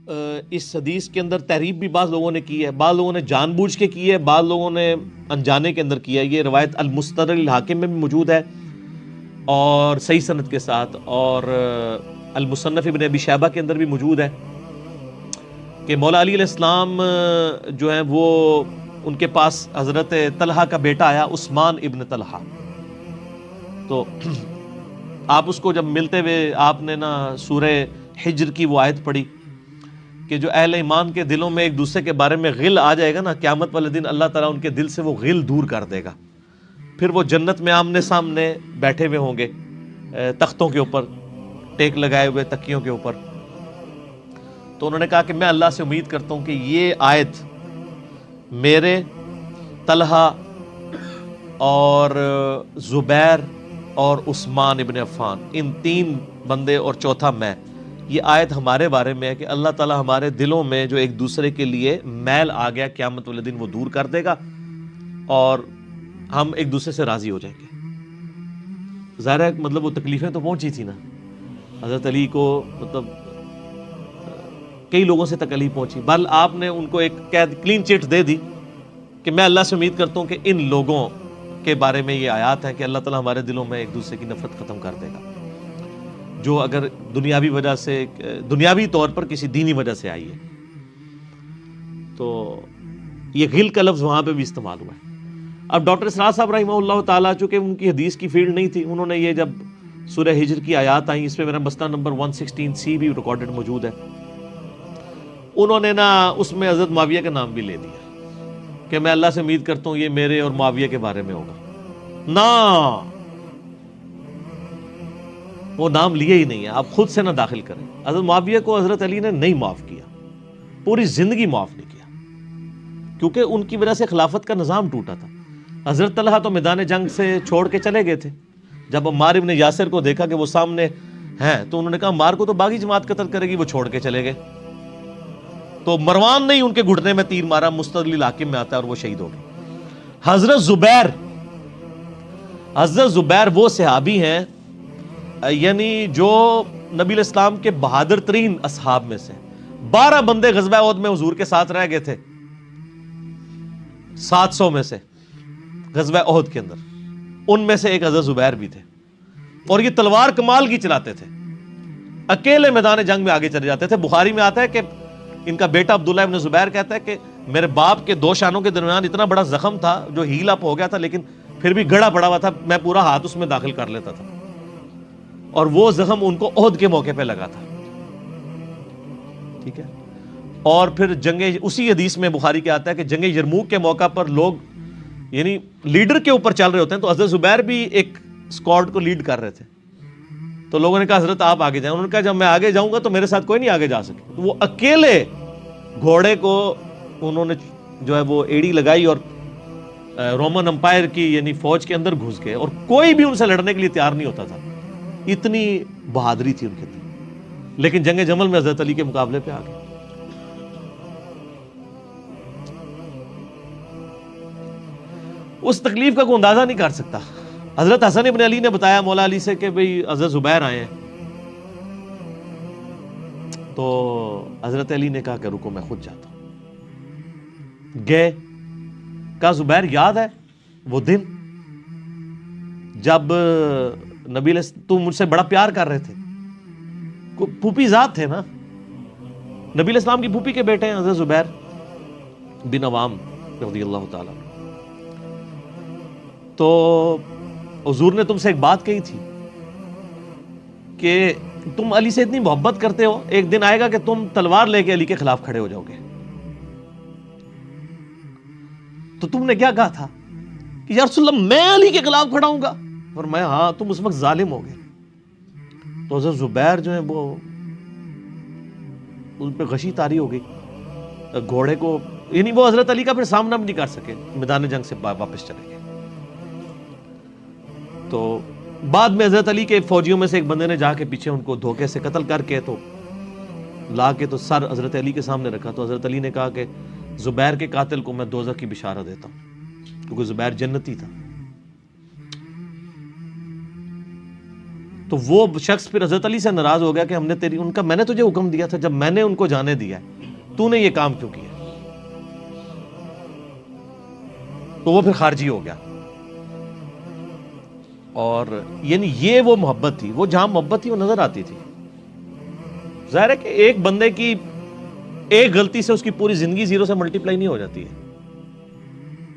اس حدیث کے اندر تحریف بھی بعض لوگوں نے کی ہے، بعض لوگوں نے جان بوجھ کے کی ہے، بعض لوگوں نے انجانے کے اندر کیا ہے۔ یہ روایت المستدرک الحاکم میں بھی موجود ہے اور صحیح سند کے ساتھ، اور المصنف ابن ابی شیبہ کے اندر بھی موجود ہے کہ مولا علی علیہ السلام جو ہیں وہ ان کے پاس حضرت طلحہ کا بیٹا آیا، عثمان ابن طلحہ، تو آپ اس کو جب ملتے ہوئے آپ نے نا سورہ حجر کی وہ آیت پڑھی کہ جو اہل ایمان کے دلوں میں ایک دوسرے کے بارے میں غل آ جائے گا نا، قیامت والے دن اللہ تعالیٰ ان کے دل سے وہ غل دور کر دے گا، پھر وہ جنت میں آمنے سامنے بیٹھے ہوئے ہوں گے تختوں کے اوپر، ٹیک لگائے ہوئے تکیوں کے اوپر۔ تو انہوں نے کہا کہ میں اللہ سے امید کرتا ہوں کہ یہ آیت میرے، طلحہ اور زبیر اور عثمان ابن عفان، ان تین بندے اور چوتھا میں، یہ آیت ہمارے بارے میں ہے کہ اللہ تعالیٰ ہمارے دلوں میں جو ایک دوسرے کے لیے میل آ گیا قیامت والے دن وہ دور کر دے گا اور ہم ایک دوسرے سے راضی ہو جائیں گے۔ ظاہر ہے مطلب وہ تکلیفیں تو پہنچی تھی نا حضرت علی کو، مطلب کئی لوگوں سے تکلیف پہنچی، بل آپ نے ان کو ایک کلین چٹ دے دی کہ میں اللہ سے امید کرتا ہوں کہ ان لوگوں کے بارے میں یہ آیات ہے کہ اللہ تعالیٰ ہمارے دلوں میں ایک دوسرے کی نفرت ختم کر دے گا، جو اگر دنیاوی وجہ سے، دنیاوی طور پر کسی دینی وجہ سے آئی ہے۔ تو یہ غل کا لفظ وہاں پہ بھی استعمال ہوا ہے۔ اب ڈاکٹر اسرار صاحب رحمہ اللہ تعالیٰ، چونکہ ان کی حدیث کی فیلڈ نہیں تھی، انہوں نے یہ جب سورہ ہجر کی آیات آئیں، اس میں میرا مسئلہ نمبر 116C بھی ریکارڈڈ موجود ہے، انہوں نے نا اس میں حضرت معاویہ کا نام بھی لے دیا کہ میں اللہ سے امید کرتا ہوں یہ میرے اور معاویہ کے بارے میں ہوگا۔ نا، وہ نام لیے ہی نہیں ہے، آپ خود سے نہ داخل کریں۔ حضرت معاویہ کو حضرت علی نے نہیں معاف کیا، پوری زندگی معاف نہیں کیا، کیونکہ ان کی وجہ سے خلافت کا نظام ٹوٹا تھا۔ حضرت طلحہ تو میدان جنگ سے چھوڑ کے چلے گئے تھے، جب عمار ابن یاسر کو دیکھا کہ وہ سامنے ہیں تو انہوں نے کہا عمار کو تو باغی جماعت قتل کرے گی، وہ چھوڑ کے چلے گئے۔ تو مروان نے ان کے گھٹنے میں تیر مارا، مستدل الحاکم میں آتا ہے، اور وہ شہید ہو گئے۔ حضرت زبیر وہ صحابی ہیں یعنی جو نبی علیہ السلام کے بہادر ترین اصحاب میں سے، 12 بندے غزوہ احد میں حضور کے ساتھ رہ گئے تھے 700 میں سے غزوہ احد کے اندر، ان میں سے ایک حضرت زبیر بھی تھے، اور یہ تلوار کمال کی چلاتے تھے، اکیلے میدان جنگ میں آگے چلے جاتے تھے۔ بخاری میں آتا ہے کہ ان کا بیٹا عبداللہ ابن زبیر کہتا ہے کہ میرے باپ کے 2 شانوں کے درمیان اتنا بڑا زخم تھا جو ہیل اپ ہو گیا تھا، لیکن پھر بھی گڑا پڑا ہوا تھا، میں پورا ہاتھ اس میں داخل کر لیتا تھا، اور وہ زخم ان کو احد کے موقع پہ لگا تھا۔ ٹھیک ہے، اور پھر جنگ، اسی حدیث میں بخاری کے آتا ہے کہ جنگ یرموک کے موقع پر لوگ یعنی لیڈر کے اوپر چل رہے ہوتے ہیں، تو حضرت زبیر بھی ایک اسکواڈ کو لیڈ کر رہے تھے، تو لوگوں نے کہا حضرت آپ آگے جائیں، انہوں نے کہا جب میں آگے جاؤں گا تو میرے ساتھ کوئی نہیں آگے جا سکے، تو وہ اکیلے گھوڑے کو انہوں نے جو ہے وہ ایڑی لگائی اور رومن امپائر کی یعنی فوج کے اندر گھس گئے، اور کوئی بھی ان سے لڑنے کے لیے تیار نہیں ہوتا تھا، اتنی بہادری تھی ان کے اندر، لیکن جنگ جمل میں حضرت علی کے مقابلے پہ آ گئے۔ اس تکلیف کا کوئی اندازہ نہیں کر سکتا۔ حضرت حسن ابن علی نے بتایا مولا علی سے کہ بھئی حضرت زبیر آئے ہیں، تو حضرت علی نے کہا کہ رکو میں خود جاتا ہوں۔ گئے، کہا زبیر یاد ہے وہ دن جب نبی علیہ تم مجھ سے بڑا پیار کر رہے تھے، پھوپھی ذات تھے نا، نبی علیہ السلام کی پھوپھی کے بیٹے ہیں حضرت زبیر بن عوام رضی اللہ تعالیٰ۔ تو حضور نے تم سے ایک بات کہی تھی کہ تم علی سے اتنی محبت کرتے ہو، ایک دن آئے گا کہ تم تلوار لے کے علی کے خلاف کھڑے ہو جاؤ گے۔ تو تم نے کیا کہا تھا کہ یا رسول اللہ میں علی کے خلاف کھڑا ہوں گا؟ فرمایا ہاں، تم اس وقت ظالم ہو گئے۔ تو حضرت زبیر جو ہیں وہ ان پہ غشی طاری ہو گئی، گھوڑے کو یعنی وہ حضرت علی کا پھر سامنا بھی نہیں کر سکے، میدان جنگ سے واپس چلے گئے۔ تو بعد میں حضرت علی کے فوجیوں میں سے ایک بندے نے جا کے پیچھے ان کو دھوکے سے قتل کر کے تو لا کے تو سر حضرت علی کے سامنے رکھا، تو حضرت علی نے کہا کہ زبیر کے قاتل کو میں دوزخ کی بشارت دیتا ہوں، کیونکہ زبیر جنتی تھا۔ تو وہ شخص پھر حضرت علی سے ناراض ہو گیا کہ ہم نے ان کا میں نے تجھے حکم دیا تھا، جب میں نے ان کو جانے دیا تو نے یہ کام کیوں کیا؟ تو وہ پھر خارجی ہو گیا. اور یعنی یہ وہ محبت تھی، وہ جہاں محبت تھی وہ نظر آتی تھی. ظاہر ہے کہ ایک بندے کی ایک غلطی سے اس کی پوری زندگی زیرو سے ملٹی پلائی نہیں ہو جاتی ہے.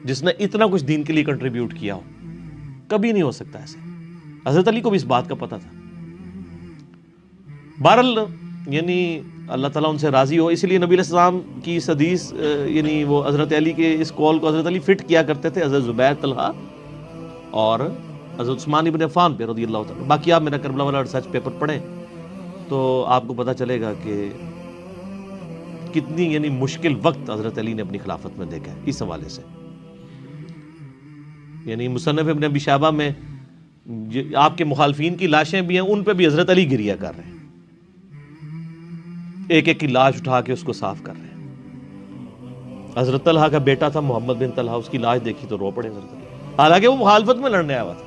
جس نے اتنا کچھ دین کے لیے کنٹریبیوٹ کیا ہو کبھی نہیں ہو سکتا ایسے. حضرت علی کو بھی اس بات کا پتہ تھا. بہرحال یعنی اللہ تعالیٰ ان سے راضی ہو، اس لیے نبی علیہ السلام کی اس حدیث یعنی وہ حضرت علی کے اس قول کو حضرت علی فٹ کیا کرتے تھے حضرت زبیر، طلحہ اور حضرت عثمان ابن عفان پہ رضی اللہ تعالیٰ. باقی آپ میرا کربلا والا ریسرچ پیپر پڑھیں تو آپ کو پتہ چلے گا کہ کتنی یعنی مشکل وقت حضرت علی نے اپنی خلافت میں دیکھا ہے اس حوالے سے. یعنی مصنف ابن ابی شیبہ میں آپ کے مخالفین کی لاشیں بھی ہیں، ان پہ بھی حضرت علی گریہ کر رہے ہیں، ایک ایک کی لاش اٹھا کے اس کو صاف کر رہے ہیں. حضرت طلحہ کا بیٹا تھا محمد بن طلحہ، اس کی لاش دیکھی تو رو پڑے حضرت علی، حالانکہ وہ مخالفت میں لڑنے آیا ہوا تھا.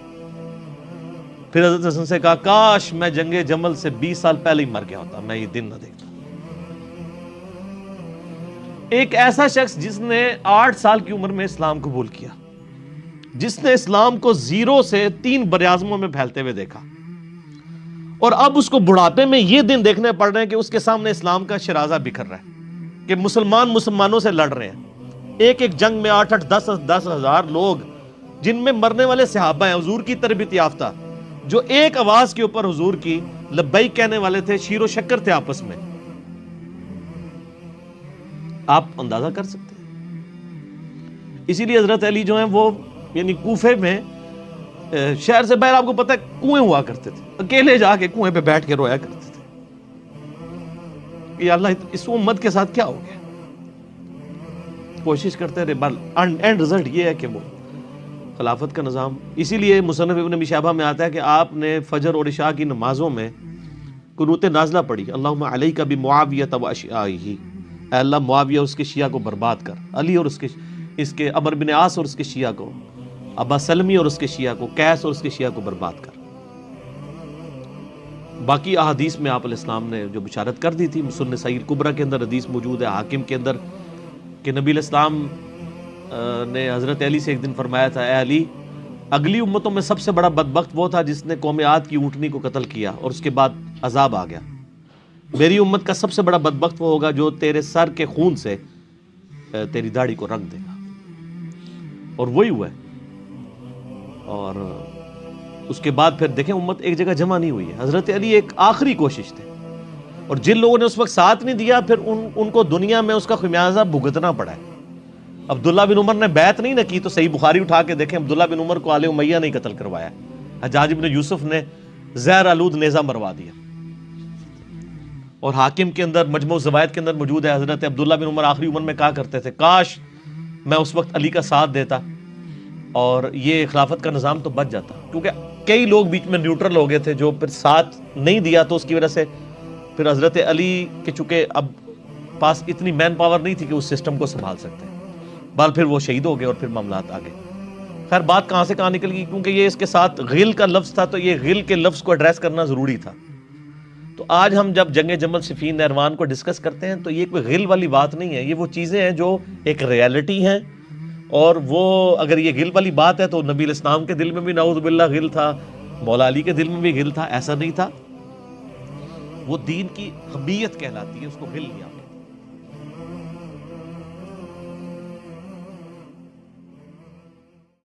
پھر حضرت حسن سے کہا کاش میں جنگ جمل سے 20 سال پہلے ہی مر گیا ہوتا، میں یہ دن نہ دیکھتا. ایک ایسا شخص جس نے 8 سال کی عمر میں اسلام قبول کیا، جس نے اسلام کو زیرو سے 3 براعظموں میں پھیلتے ہوئے دیکھا، اور اب اس کو بڑھاپے میں یہ دن دیکھنے پڑ رہے ہیں کہ اس کے سامنے اسلام کا شرازہ بکھر رہا ہے، کہ مسلمانوں سے لڑ رہے ہیں. ایک ایک جنگ میں 8-8 10 ہزار لوگ، جن میں مرنے والے صحابہ ہیں حضور کی تربیت یافتہ، جو ایک آواز کے اوپر حضور کی لبیک کہنے والے تھے، شیر و شکر تھے آپس میں. آپ اندازہ کر سکتے ہیں. اسی لیے حضرت علی جو ہیں وہ یعنی کوفے میں شہر سے باہر آپ کو پتہ ہے کنویں ہوا کرتے تھے، اکیلے جا کے کنویں پہ بیٹھ کے رویا کرتے تھے کہ یا اللہ اس امت کے ساتھ کیا ہو گیا. کوشش کرتے رہے، اینڈ رزلٹ یہ ہے کہ وہ خلافت کا نظام. اسی لیے مصنف ابن ابی شیبہ میں آتا ہے کہ آپ نے فجر اور عشاء کی نمازوں میں قنوت نازلہ پڑھی، اللہم علیک بمعاویہ و اشیاعہ، اے اللہ معاویہ اس کے شیعہ کو برباد کر، علی اور اس کے عمرو بن عاص اور اس کے شیعہ کو، ابا سلمی اور اس کے شیعہ کو، قیس اور اس کے شیعہ کو برباد کر. باقی احادیث میں آپ علیہ السلام نے جو بشارت کر دی تھی، سنن صحیح کبریٰ کے اندر حدیث موجود ہے، حاکم کے اندر، کہ نبی علیہ السلام نے حضرت علی سے ایک دن فرمایا تھا، اے علی اگلی امتوں میں سب سے بڑا بدبخت وہ تھا جس نے قوم عاد کی اونٹنی کو قتل کیا اور اس کے بعد عذاب آ گیا. میری امت کا سب سے بڑا بدبخت وہ ہوگا جو تیرے سر کے خون سے تیری داڑھی کو رنگ دے گا. اور وہی ہوا ہے. اور اس کے بعد پھر دیکھیں امت ایک جگہ جمع نہیں ہوئی ہے. حضرت علی ایک آخری کوشش تھے، اور جن لوگوں نے اس وقت ساتھ نہیں دیا پھر ان کو دنیا میں اس کا خمیازہ بھگتنا پڑا ہے. عبداللہ بن عمر نے بیعت نہیں نہ کی تو صحیح بخاری اٹھا کے دیکھیں، عبداللہ بن عمر کو آل امیہ نہیں قتل کروایا، حجاج بن یوسف نے زہر آلود نیزہ مروا دیا. اور حاکم کے اندر مجموع الزوائد کے اندر موجود ہے، حضرت عبداللہ بن عمر آخری عمر میں کہا کرتے تھے کاش میں اس وقت علی کا ساتھ دیتا اور یہ خلافت کا نظام تو بچ جاتا. کیونکہ کئی لوگ بیچ میں نیوٹرل ہو گئے تھے جو پھر ساتھ نہیں دیا، تو اس کی وجہ سے پھر حضرت علی کے چونکہ اب پاس اتنی مین پاور نہیں تھی کہ اس سسٹم کو سنبھال سکتے. بال پھر وہ شہید ہو گئے اور پھر معاملات آگے. خیر بات کہاں سے کہاں نکل گئی، کیونکہ یہ اس کے ساتھ غل کا لفظ تھا، تو یہ غل کے لفظ کو ایڈریس کرنا ضروری تھا. تو آج ہم جب جنگ جمل صفین نہروان کو ڈسکس کرتے ہیں تو یہ کوئی غل والی بات نہیں ہے، یہ وہ چیزیں ہیں جو ایک ریالٹی ہیں. اور وہ اگر یہ غل والی بات ہے تو نبی علیہ السلام کے دل میں بھی نعوذ باللہ غل تھا، مولا علی کے دل میں بھی غل تھا. ایسا نہیں تھا، وہ دین کی حمیت کہلاتی ہے، اس کو غل نہیں آتا.